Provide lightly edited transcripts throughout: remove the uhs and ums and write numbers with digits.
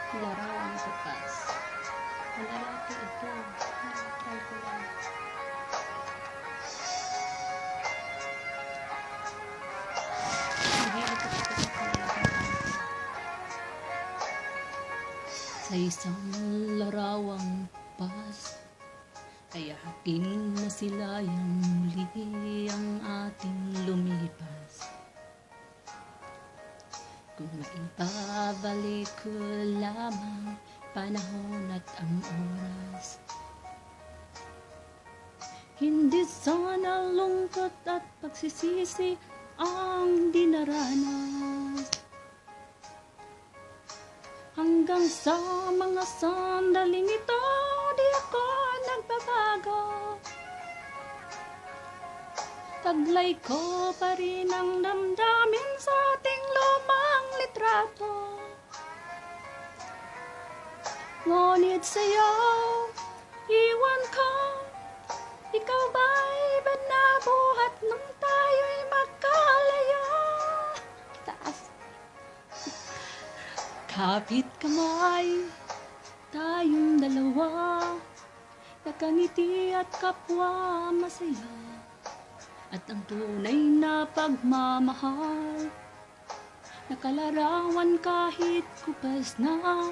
Larawang bukas. Lalaki ito. Try ko lang. Mahilig ako sa larawan. Sa isang larawang bukas, kaya akin na sila yung muli ang ating lumipas. Kung maibabalik ko lamang panahon at ang oras, hindi sana lungkot at pagsisisi ang dinaranas. Hanggang sa mga sandaling ito, di ako nagbabago. Taglay ko pa rin ang damdamin sa ating lumang litrato. Ngunit sa'yo, iwan ko, ikaw ba'y ba nabuhat nung tayo'y magkalayo? Taas. Kapit kamay, tayong dalawa, nakangiti at kapwa masaya. At ang tunay na pagmamahal, nakalarawan kahit kupas na.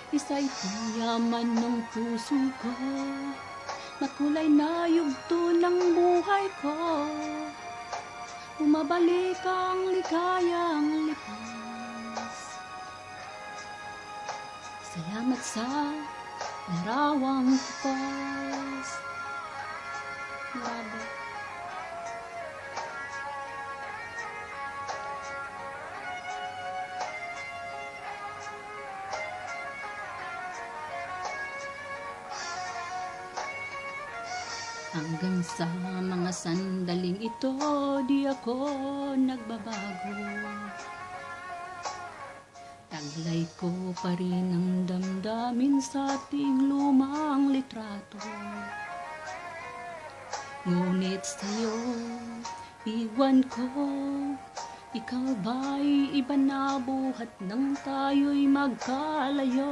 Isa itong yaman ng puso ko, makulay na yugto ng buhay ko. Bumabalik ang ligayang lipas. Salamat sa larawang bukas. Grabe. Hanggang sa mga sandaling ito, di ako nagbabago. Taglay ko pa rin ang damdamin sa ating lumang litrato. Ngunit sa'yo, iwan ko, ikaw ba'y iba na buhat nang tayo'y magkalayo?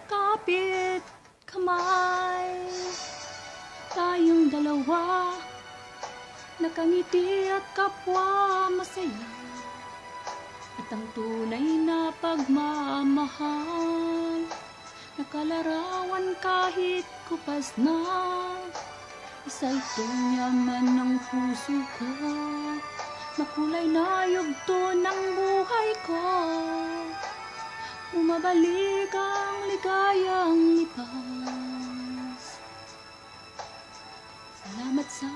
Kapit kamay, tayong dalawa, nakangiti at kapwa masaya. At ang tunay na pagmamahal, nakalarawan kahit kupas na. Isa itong yaman ng puso ko, makulay na yugto ng buhay ko. Bumabalik ang ligayang lipas. Salamat sa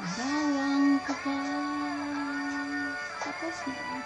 larawang bukas. Tapos na.